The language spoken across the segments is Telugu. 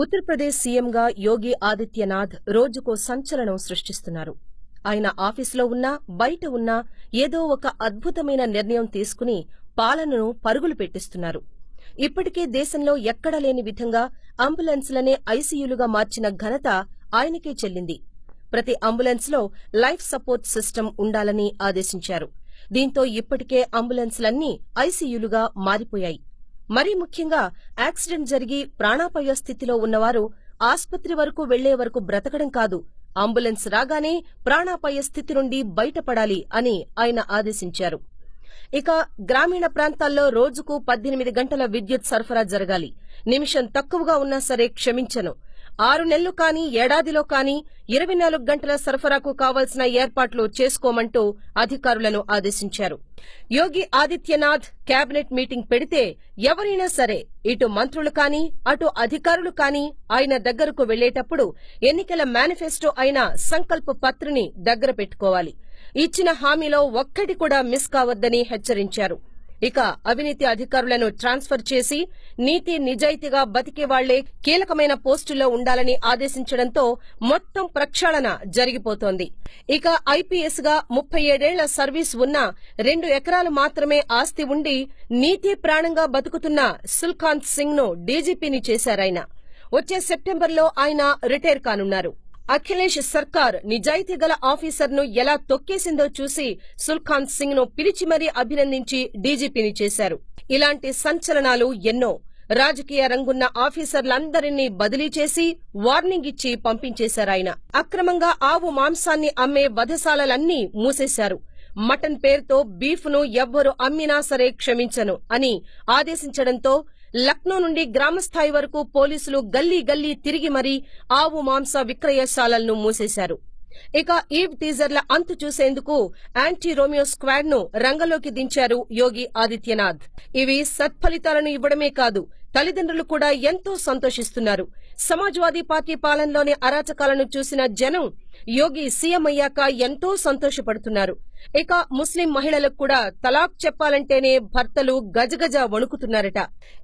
ఉత్తరప్రదేశ్ సీఎంగా యోగి ఆదిత్యనాథ్ రోజుకో సంచలనం సృష్టిస్తున్నారు. ఆయన ఆఫీసులో ఉన్నా, బయట ఉన్నా ఏదో ఒక అద్భుతమైన నిర్ణయం తీసుకుని పాలనను పరుగులు పెట్టిస్తున్నారు. ఇప్పటికే దేశంలో ఎక్కడా లేని విధంగా అంబులెన్స్లనే ఐసీయూలుగా మార్చిన ఘనత ఆయనకే చెల్లింది. ప్రతి అంబులెన్స్లో లైఫ్ సపోర్ట్ సిస్టమ్ ఉండాలని ఆదేశించారు. దీంతో ఇప్పటికే అంబులెన్స్లన్నీ ఐసీయూలుగా మారిపోయాయి. మరీ ముఖ్యంగా యాక్సిడెంట్ జరిగి ప్రాణాపాయ స్థితిలో ఉన్నవారు ఆస్పత్రి వరకు వెళ్లే వరకు బ్రతకడం కాదు, అంబులెన్స్ రాగానే ప్రాణాపాయ స్థితి నుండి బయటపడాలి అని ఆయన ఆదేశించారు. ఇక గ్రామీణ ప్రాంతాల్లో రోజుకు 18 గంటల విద్యుత్ సరఫరా జరగాలి. నిమిషం తక్కువగా ఉన్నా సరే క్షమించను. 6 నెలలు కానీ ఏడాదిలో కానీ 24 గంటల సరఫరాకు కావాల్సిన ఏర్పాట్లు చేసుకోమంటూ అధికారులను ఆదేశించారు. యోగి ఆదిత్యనాథ్ కేబినెట్ మీటింగ్ పెడితే ఎవరైనా సరే ఇటు మంత్రులు కానీ అటు అధికారులు కానీ ఆయన దగ్గరకు వెళ్లేటప్పుడు ఎన్నికల మేనిఫెస్టో అయిన సంకల్ప పత్రిని దగ్గర పెట్టుకోవాలి. ఇచ్చిన హామీలో ఒక్కటి కూడా మిస్ కావద్దని హెచ్చరించారు. ఇక అవినీతి అధికారులను ట్రాన్స్ఫర్ చేసి నీతి నిజాయితీగా బతికే వాళ్లే కీలకమైన పోస్టుల్లో ఉండాలని ఆదేశించడంతో మొత్తం ప్రక్షాళన జరిగిపోతోంది. ఇక ఐపీఎస్ గా 37 ఏళ్ల సర్వీస్ ఉన్నా 2 ఎకరాలు మాత్రమే ఆస్తి ఉండి నీతి ప్రాణంగా బతుకుతున్న సుల్ఖాన్ సింగ్ ను డీజీపీని చేశారాయన. వచ్చే సెప్టెంబర్లో ఆయన రిటైర్ కానున్నారు. అఖిలేష్ సర్కార్ నిజాయితీ గల ఆఫీసర్ను ఎలా తొక్కేసిందో చూసి సుల్ఖాన్ సింగ్ ను పిలిచి మరీ అభినందించి డీజీపీని చేశారు. ఇలాంటి సంచలనాలు ఎన్నో. రాజకీయ రంగున్న ఆఫీసర్లందరినీ బదిలీ చేసి వార్నింగ్ ఇచ్చి పంపించేశారాయన. అక్రమంగా ఆవు మాంసాన్ని అమ్మే వధశాలలన్నీ మూసేశారు. మటన్ పేరుతో బీఫ్ ను ఎవ్వరు అమ్మినా సరే క్షమించను అని ఆదేశించడంతో లక్నో నుండి గ్రామస్థాయి వరకు పోలీసులు గల్లీ గల్లీ తిరిగి మరీ ఆవు మాంస విక్రయశాలలను మూసేశారు. ఇక ఈవ్ టీజర్ల అంతు చూసేందుకు యాంటీ రోమియో స్క్వాడ్ ను రంగంలోకి దించారు యోగి ఆదిత్యనాథ్. ఇవి సత్ఫలితాలను ఇవ్వడమే కాదు, తల్లిదండ్రులు కూడా ఎంతో సంతోషిస్తున్నారు. సమాజ్వాదీ పార్టీ పాలనలోని అరాచకాలను చూసిన జనం యోగి సీఎం అయ్యాక ఎంతో సంతోషపడుతున్నారు. ఇక ముస్లిం మహిళలకు కూడా తలాక్ చెప్పాలంటేనే భర్తలు గజగజ వణుకుతున్నారట.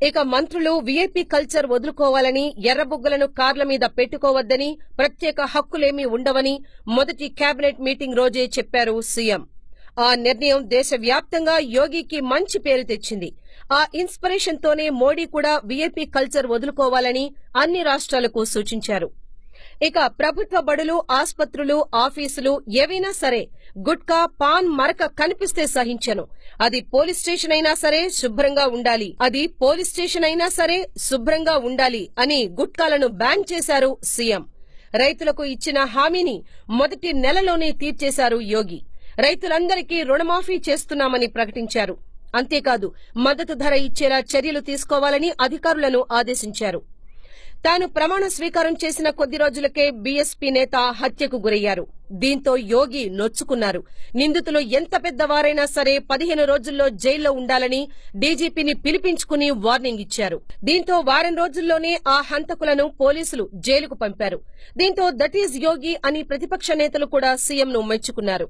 ఇక మంత్రులు వీఐపీ కల్చర్ వదులుకోవాలని, ఎర్రబుగ్గలను కార్ల మీద పెట్టుకోవద్దని, ప్రత్యేక హక్కులేమీ ఉండవని మొదటి కేబినెట్ మీటింగ్ రోజే చెప్పారు సీఎం. ఆ నిర్ణయం దేశవ్యాప్తంగా యోగికి మంచి పేరు తెచ్చింది. ఆ ఇన్స్పిరేషన్ తోనే మోడీ కూడా వీఐపీ కల్చర్ వదులుకోవాలని అన్ని రాష్ట్రాలకు సూచించారు. ఇక ప్రభుత్వ బడులు, ఆస్పత్రులు, ఆఫీసులు ఏవైనా సరే గుట్కా, పాన్ మరక కనిపిస్తే సహించను. అది పోలీస్ స్టేషన్ అయినా సరే శుభ్రంగా ఉండాలి అని గుట్కాలను బ్యాన్ చేశారు సీఎం. రైతులకు ఇచ్చిన హామీని మొదటి నెలలోనే తీర్చేశారు యోగి. రైతులందరికీ రుణమాఫీ చేస్తున్నామని ప్రకటించారు. అంతేకాదు మద్దతు ధర ఇచ్చేలా చర్యలు తీసుకోవాలని అధికారులను ఆదేశించారు. తాను ప్రమాణ స్వీకారం చేసిన కొద్ది రోజులకే బీఎస్పీ నేత హత్యకు గురయ్యారు. దీంతో యోగి నొచ్చుకున్నారు. నిందితులు ఎంత పెద్దవారైనా సరే 15 రోజుల్లో జైల్లో ఉండాలని డీజీపీని పిలిపించుకుని వార్నింగ్ ఇచ్చారు. దీంతో వారం రోజుల్లోనే ఆ హంతకులను పోలీసులు జైలుకు పంపారు. దీంతో దట్ ఈజ్ యోగి అని ప్రతిపక్ష నేతలు కూడా సీఎంను మెచ్చుకున్నారు.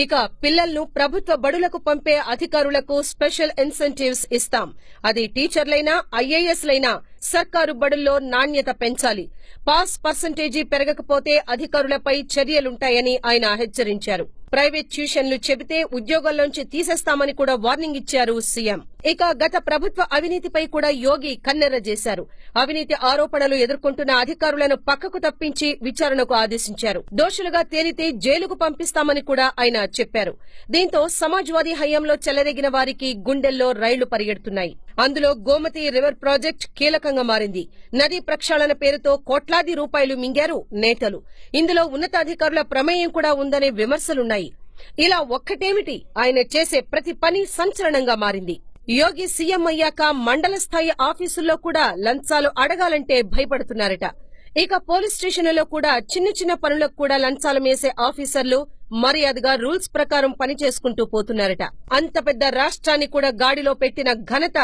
ఇక పిల్లలను ప్రభుత్వ బడులకు పంపే అధికారులకు స్పెషల్ ఇన్సెంటివ్స్ ఇస్తాం. అది టీచర్లైనా, ఐఏఎస్లైనా సర్కారు బడుల్లో నాణ్యత పెంచాలి. పాస్ పర్సంటేజీ పెరగకపోతే అధికారులపై చర్యలుంటాయని ఆయన హెచ్చరించారు. ప్రైవేట్ ట్యూషన్లు చెబితే ఉద్యోగాల్లోంచి తీసేస్తామని కూడా వార్నింగ్ ఇచ్చారు సీఎం. ఇక గత ప్రభుత్వ అవినీతిపై కూడా యోగి కన్నెర్ర చేశారు. అవినీతి ఆరోపణలు ఎదుర్కొంటున్న అధికారులను పక్కకు తప్పించి విచారణకు ఆదేశించారు. దోషులుగా తేలితే జైలుకు పంపిస్తామని కూడా ఆయన చెప్పారు. దీంతో సమాజ్వాదీ హయాంలో చెలరేగిన వారికి గుండెల్లో రైళ్లు పరిగెడుతున్నాయి. అందులో గోమతి రివర్ ప్రాజెక్ట్ కీలకంగా మారింది. నదీ ప్రక్షాళన పేరుతో కోట్లాది రూపాయలు మింగారు నేతలు. ఇందులో ఉన్నతాధికారుల ప్రమేయం కూడా ఉందనే విమర్శలున్నాయి. ఇలా ఒక్కటేమిటి, ఆయన చేసే ప్రతి పని సంచలనంగా మారింది. యోగి సీఎం అయ్యాక మండల స్థాయి ఆఫీసుల్లో కూడా లంచాలు అడగాలంటే భయపడుతున్నారట. ఇక పోలీస్ స్టేషన్లలో కూడా చిన్న చిన్న పనులకు కూడా లంచాలు మేసే ఆఫీసర్లు మర్యాదగా రూల్స్ ప్రకారం పనిచేసుకుంటూ పోతున్నారట. అంత పెద్ద రాష్ట్రాన్ని కూడా గాడిలో పెట్టిన ఘనత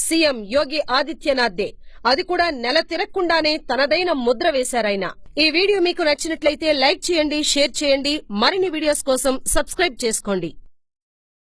సీఎం యోగి ఆదిత్యనాథ్దే. అది కూడా నెల తిరగకుండానే తనదైన ముద్ర వేశారాయన. ఈ వీడియో మీకు నచ్చినట్లయితే లైక్ చేయండి, షేర్ చేయండి. మరిన్ని వీడియోస్ కోసం సబ్స్క్రైబ్ చేసుకోండి.